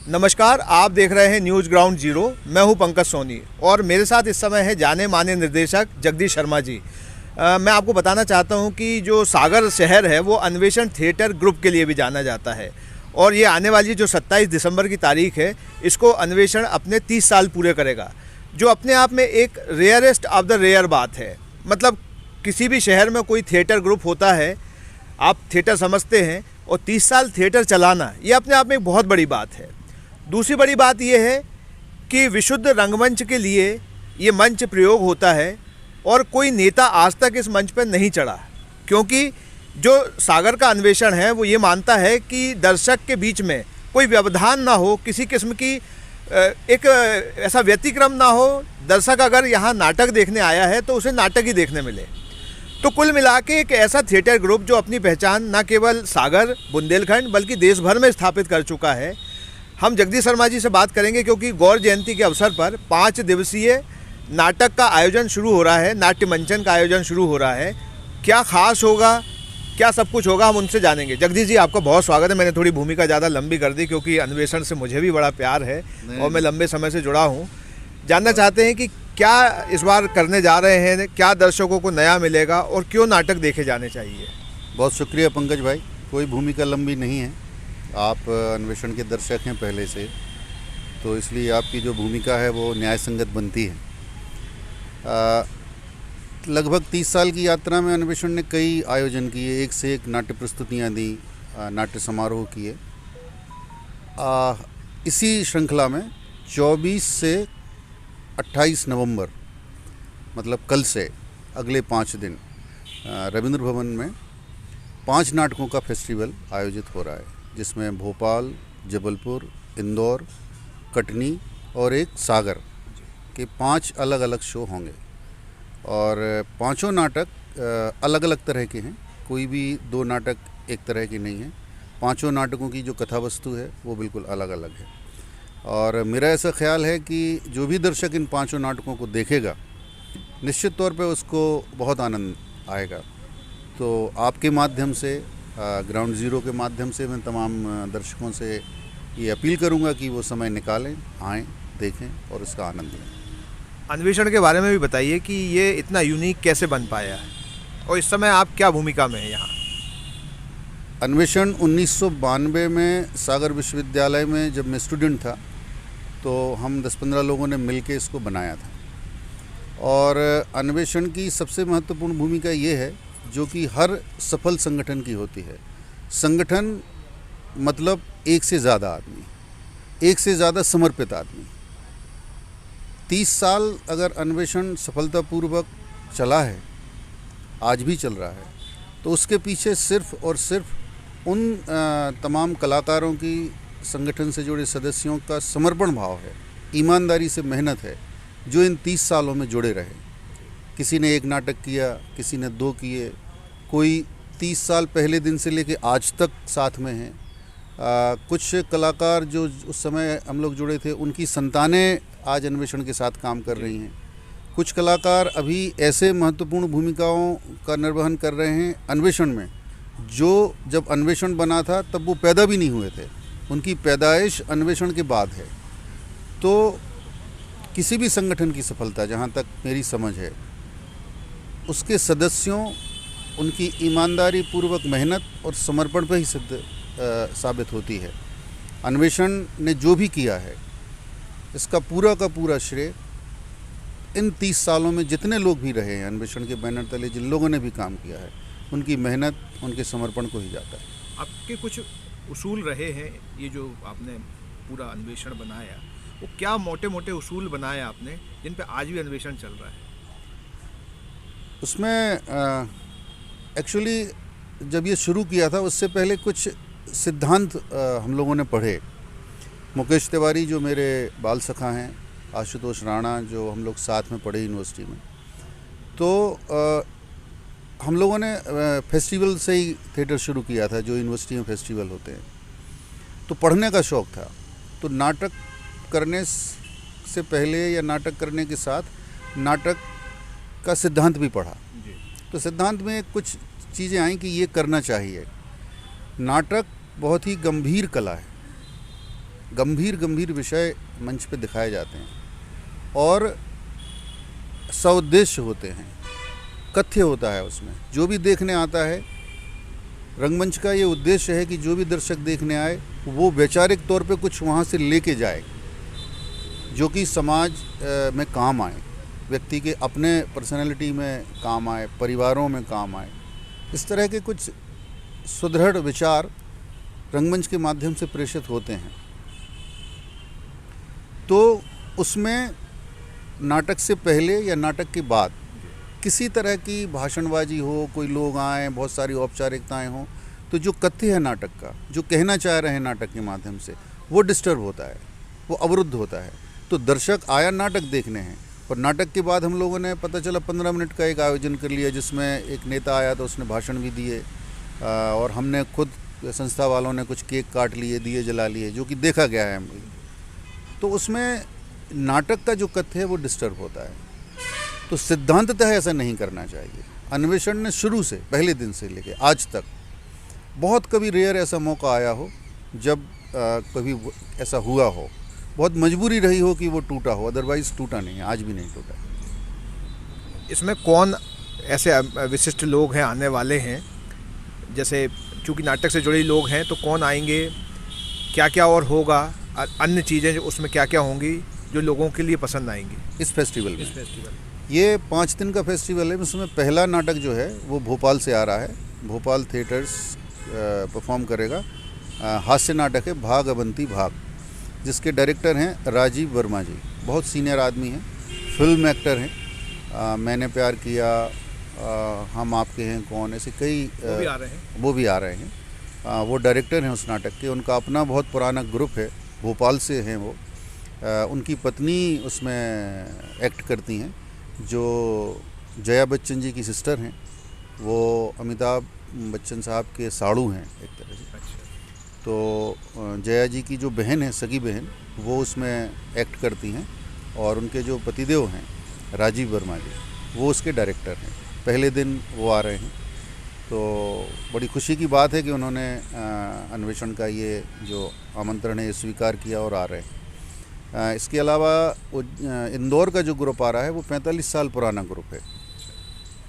नमस्कार, आप देख रहे हैं न्यूज़ ग्राउंड जीरो। मैं हूं पंकज सोनी और मेरे साथ इस समय है जाने माने निर्देशक जगदीश शर्मा जी। मैं आपको बताना चाहता हूं कि जो सागर शहर है वो अन्वेषण थिएटर ग्रुप के लिए भी जाना जाता है और ये आने वाली जो 27 दिसंबर की तारीख है, इसको अन्वेषण अपने 30 साल पूरे करेगा, जो अपने आप में एक रेयरेस्ट ऑफ द रेयर बात है। मतलब किसी भी शहर में कोई थिएटर ग्रुप होता है, आप थिएटर समझते हैं, और 30 साल थिएटर चलाना ये अपने आप में एक बहुत बड़ी बात है। दूसरी बड़ी बात यह है कि विशुद्ध रंगमंच के लिए ये मंच प्रयोग होता है और कोई नेता आज तक इस मंच पर नहीं चढ़ा, क्योंकि जो सागर का अन्वेषण है वो ये मानता है कि दर्शक के बीच में कोई व्यवधान ना हो, किसी किस्म की एक ऐसा व्यतिक्रम ना हो। दर्शक अगर यहाँ नाटक देखने आया है तो उसे नाटक ही देखने मिले। तो कुल मिला के एक ऐसा थिएटर ग्रुप जो अपनी पहचान न केवल सागर बुंदेलखंड बल्कि देश भर में स्थापित कर चुका है। हम जगदीश शर्मा जी से बात करेंगे क्योंकि गौर जयंती के अवसर पर 5 दिवसीय नाटक का आयोजन शुरू हो रहा है, नाट्य मंचन का आयोजन शुरू हो रहा है। क्या खास होगा, क्या सब कुछ होगा, हम उनसे जानेंगे। जगदीश जी, आपका बहुत स्वागत है। मैंने थोड़ी भूमिका ज़्यादा लंबी कर दी क्योंकि अन्वेषण से मुझे भी बड़ा प्यार है और मैं लंबे समय से जुड़ा हूँ। जानना चाहते हैं कि क्या इस बार करने जा रहे हैं, क्या दर्शकों को नया मिलेगा और क्यों नाटक देखे जाने चाहिए। बहुत शुक्रिया पंकज भाई, कोई भूमिका लंबी नहीं है। आप अन्वेषण के दर्शक हैं पहले से, तो इसलिए आपकी जो भूमिका है वो न्याय संगत बनती है। लगभग 30 साल की यात्रा में अन्वेषण ने कई आयोजन किए, एक से एक नाट्य प्रस्तुतियाँ दी, नाट्य समारोह किए। इसी श्रृंखला में 24 से 28 नवंबर, मतलब कल से अगले 5 दिन रविंद्र भवन में 5 नाटकों का फेस्टिवल आयोजित हो रहा है, जिसमें भोपाल, जबलपुर, इंदौर, कटनी और एक सागर के 5 अलग अलग शो होंगे। और पांचों नाटक अलग अलग तरह के हैं, कोई भी 2 नाटक एक तरह के नहीं हैं। पांचों नाटकों की जो कथा वस्तु है वो बिल्कुल अलग अलग है। और मेरा ऐसा ख्याल है कि जो भी दर्शक इन 5 नाटकों को देखेगा, निश्चित तौर पे उसको बहुत आनंद आएगा। तो आपके माध्यम से, ग्राउंड ज़ीरो के माध्यम से मैं तमाम दर्शकों से ये अपील करूंगा कि वो समय निकालें, आएँ, देखें और इसका आनंद लें। अन्वेषण के बारे में भी बताइए कि ये इतना यूनिक कैसे बन पाया है और इस समय आप क्या भूमिका में हैं यहाँ। अन्वेषण 1992 में सागर विश्वविद्यालय में जब मैं स्टूडेंट था तो हम 10-15 लोगों ने मिलके इसको बनाया था। और अन्वेषण की सबसे महत्वपूर्ण भूमिका ये है जो कि हर सफल संगठन की होती है। संगठन मतलब एक से ज़्यादा आदमी, एक से ज़्यादा समर्पित आदमी। 30 साल अगर अन्वेषण सफलतापूर्वक चला है, आज भी चल रहा है, तो उसके पीछे सिर्फ और सिर्फ उन तमाम कलाकारों की, संगठन से जुड़े सदस्यों का समर्पण भाव है, ईमानदारी से मेहनत है, जो इन 30 सालों में जुड़े रहे। किसी ने 1 नाटक किया, किसी ने 2 किए, कोई 30 साल पहले दिन से लेके आज तक साथ में हैं। कुछ कलाकार जो उस समय हम लोग जुड़े थे, उनकी संतानें आज अन्वेषण के साथ काम कर रही हैं। कुछ कलाकार अभी ऐसे महत्वपूर्ण भूमिकाओं का निर्वहन कर रहे हैं अन्वेषण में, जो जब अन्वेषण बना था तब वो पैदा भी नहीं हुए थे, उनकी पैदाइश अन्वेषण के बाद है। तो किसी भी संगठन की सफलता, जहाँ तक मेरी समझ है, उसके सदस्यों, उनकी ईमानदारी पूर्वक मेहनत और समर्पण पर ही साबित होती है। अन्वेषण ने जो भी किया है, इसका पूरा का पूरा श्रेय इन 30 सालों में जितने लोग भी रहे हैं अन्वेषण के बैनर तले, जिन लोगों ने भी काम किया है, उनकी मेहनत, उनके समर्पण को ही जाता है। आपके कुछ उसूल रहे हैं, ये जो आपने पूरा अन्वेषण बनाया, वो क्या मोटे मोटे उसूल बनाए आपने जिन पे आज भी अन्वेषण चल रहा है। उसमें एक्चुअली जब ये शुरू किया था उससे पहले कुछ सिद्धांत हम लोगों ने पढ़े। मुकेश तिवारी जो मेरे बाल सखा हैं, आशुतोष राणा जो हम लोग साथ में पढ़े यूनिवर्सिटी में, तो हम लोगों ने फेस्टिवल से ही थिएटर शुरू किया था, जो यूनिवर्सिटी में फेस्टिवल होते हैं। तो पढ़ने का शौक़ था, तो नाटक करने से पहले या नाटक करने के साथ नाटक का सिद्धांत भी पढ़ा। तो सिद्धांत में कुछ चीज़ें आई कि ये करना चाहिए। नाटक बहुत ही गंभीर कला है, गंभीर गंभीर विषय मंच पे दिखाए जाते हैं और सउद्देश्य होते हैं, कथ्य होता है उसमें। जो भी देखने आता है, रंगमंच का ये उद्देश्य है कि जो भी दर्शक देखने आए वो वैचारिक तौर पे कुछ वहाँ से लेके जाए जो कि समाज में काम आए, व्यक्ति के अपने पर्सनैलिटी में काम आए, परिवारों में काम आए। इस तरह के कुछ सुदृढ़ विचार रंगमंच के माध्यम से प्रेषित होते हैं। तो उसमें नाटक से पहले या नाटक के बाद किसी तरह की भाषणबाजी हो, कोई लोग आए, बहुत सारी औपचारिकताएं हों, तो जो कथ्य है नाटक का, जो कहना चाह रहे हैं नाटक के माध्यम से, वो डिस्टर्ब होता है, वो अवरुद्ध होता है। तो दर्शक आया नाटक देखने हैं, और नाटक के बाद हम लोगों ने पता चला 15 मिनट का एक आयोजन कर लिया जिसमें एक नेता आया तो उसने भाषण भी दिए, और हमने खुद संस्था वालों ने कुछ केक काट लिए, दिए जला लिए, जो कि देखा गया है। तो उसमें नाटक का जो कथ्य है वो डिस्टर्ब होता है। तो सिद्धांततः ऐसा नहीं करना चाहिए। अन्वेषण ने शुरू से, पहले दिन से लेके आज तक, बहुत कभी रेयर ऐसा मौका आया हो जब कभी ऐसा हुआ हो, बहुत मजबूरी रही हो कि वो टूटा हो, अदरवाइज़ टूटा नहीं है, आज भी नहीं टूटा। इसमें कौन ऐसे विशिष्ट लोग हैं, आने वाले हैं? जैसे चूँकि नाटक से जुड़े लोग हैं तो कौन आएंगे, क्या क्या और होगा, अन्य चीज़ें जो उसमें क्या क्या होंगी जो लोगों के लिए पसंद आएंगी इस फेस्टिवल में? ये 5 दिन का फेस्टिवल है। उसमें पहला नाटक जो है वो भोपाल से आ रहा है, भोपाल थिएटर्स परफॉर्म करेगा। हास्य नाटक है भाग अबंती भाग, जिसके डायरेक्टर हैं राजीव वर्मा जी, बहुत सीनियर आदमी हैं, फिल्म एक्टर हैं। मैंने प्यार किया, हम आपके हैं कौन, ऐसे कई वो भी आ रहे हैं। वो डायरेक्टर हैं उस नाटक के। उनका अपना बहुत पुराना ग्रुप है, भोपाल से हैं वो। उनकी पत्नी उसमें एक्ट करती हैं, जो जया बच्चन जी की सिस्टर हैं। वो अमिताभ बच्चन साहब के साड़ू हैं एक तरह से। तो जया जी की जो बहन है, सगी बहन, वो उसमें एक्ट करती हैं, और उनके जो पतिदेव हैं राजीव वर्मा जी, वो उसके डायरेक्टर हैं। पहले दिन वो आ रहे हैं, तो बड़ी खुशी की बात है कि उन्होंने अन्वेषण का ये जो आमंत्रण है स्वीकार किया और आ रहे हैं। इसके अलावा इंदौर का जो ग्रुप आ रहा है वो 45 साल पुराना ग्रुप है।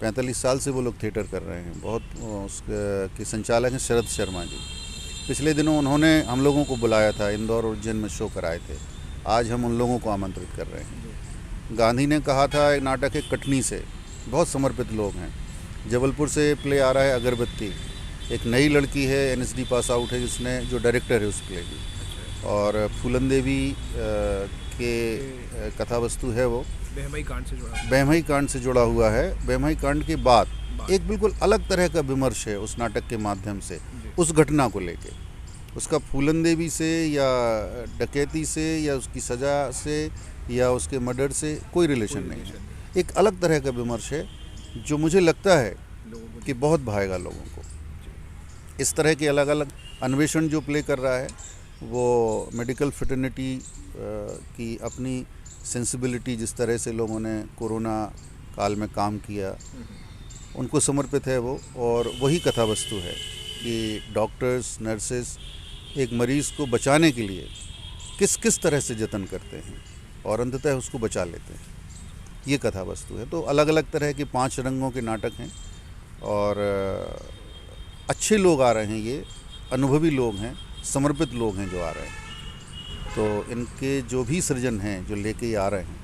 45 साल से वो लोग थिएटर कर रहे हैं। बहुत उसके संचालक हैं शरद शर्मा जी। पिछले दिनों उन्होंने हम लोगों को बुलाया था, इंदौर और उज्जैन में शो कराए थे। आज हम उन लोगों को आमंत्रित कर रहे हैं। गांधी ने कहा था, एक नाटक है कटनी से, बहुत समर्पित लोग हैं। जबलपुर से प्ले आ रहा है अगरबत्ती, एक नई लड़की है, NSD पास आउट है, जिसने जो डायरेक्टर है उस प्ले की। और फूलन देवी के कथा वस्तु है वो बहमई कांड से जुड़ा हुआ है। बहमई कांड के बाद एक बिल्कुल अलग तरह का विमर्श है उस नाटक के माध्यम से, उस घटना को लेके। उसका फूलन देवी से या डकैती से या उसकी सज़ा से या उसके मर्डर से कोई रिलेशन नहीं है। एक अलग तरह का विमर्श है जो मुझे लगता है कि बहुत भाएगा लोगों को। इस तरह के अलग अलग अन्वेषण जो प्ले कर रहा है वो मेडिकल फ्रेटर्निटी की अपनी सेंसिबिलिटी, जिस तरह से लोगों ने कोरोना काल में काम किया, उनको समर्पित है वो। और वही कथा वस्तु है कि डॉक्टर्स, नर्सेस एक मरीज़ को बचाने के लिए किस किस तरह से जतन करते हैं और अंततः उसको बचा लेते हैं, ये कथा वस्तु है। तो अलग अलग तरह के 5 रंगों के नाटक हैं और अच्छे लोग आ रहे हैं, ये अनुभवी लोग हैं, समर्पित लोग हैं जो आ रहे हैं। तो इनके जो भी सृजन हैं जो लेके आ रहे हैं,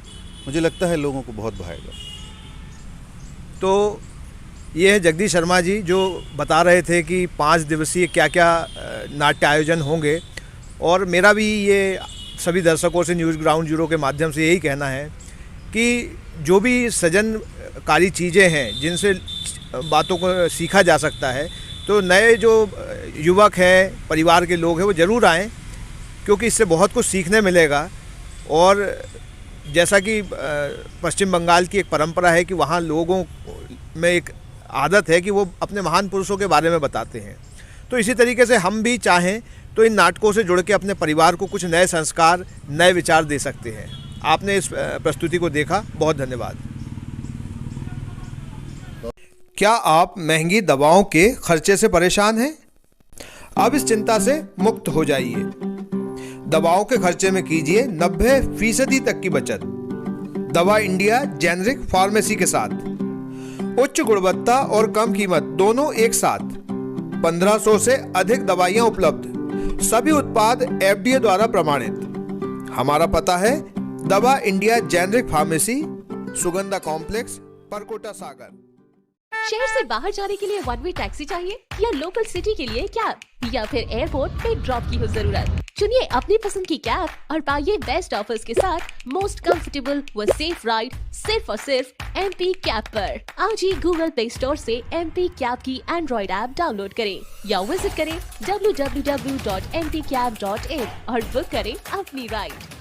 मुझे लगता है लोगों को बहुत भाएगा। तो ये है जगदीश शर्मा जी जो बता रहे थे कि 5 दिवसीय क्या क्या नाट्य आयोजन होंगे। और मेरा भी ये सभी दर्शकों से न्यूज़ ग्राउंड जीरो के माध्यम से यही कहना है कि जो भी सृजनकारी चीज़ें हैं जिनसे बातों को सीखा जा सकता है, तो नए जो युवक हैं, परिवार के लोग हैं, वो ज़रूर आएँ, क्योंकि इससे बहुत कुछ सीखने मिलेगा। और जैसा कि पश्चिम बंगाल की एक परंपरा है कि वहाँ लोगों में एक आदत है कि वो अपने महान पुरुषों के बारे में बताते हैं, तो इसी तरीके से हम भी चाहें तो इन नाटकों से जुड़ के अपने परिवार को कुछ नए संस्कार, नए विचार दे सकते हैं। आपने इस प्रस्तुति को देखा, बहुत धन्यवाद। क्या आप महंगी दवाओं के खर्चे से परेशान हैं? अब इस चिंता से मुक्त हो जाइए। दवाओं के खर्चे में कीजिए 90% तक की बचत। दवा इंडिया जेनेरिक फार्मेसी के साथ उच्च गुणवत्ता और कम कीमत दोनों एक साथ। 1500 से अधिक दवाइयां उपलब्ध, सभी उत्पाद FDA द्वारा प्रमाणित। हमारा पता है Dawa India generic pharmacy, Sugandha complex, Parkota Sagar. शहर से बाहर जाने के लिए वन वे टैक्सी चाहिए या लोकल सिटी के लिए कैब या फिर एयरपोर्ट पे ड्रॉप की हो जरूरत? चुनिए अपनी पसंद की कैब और पाइए बेस्ट ऑफर्स के साथ मोस्ट कंफर्टेबल व सेफ राइड सिर्फ और सिर्फ MP कैब पर। आज ही गूगल प्ले स्टोर से MP कैब की एंड्रॉइड ऐप डाउनलोड करें या विजिट करें www.mpcab.in और बुक करें अपनी राइड।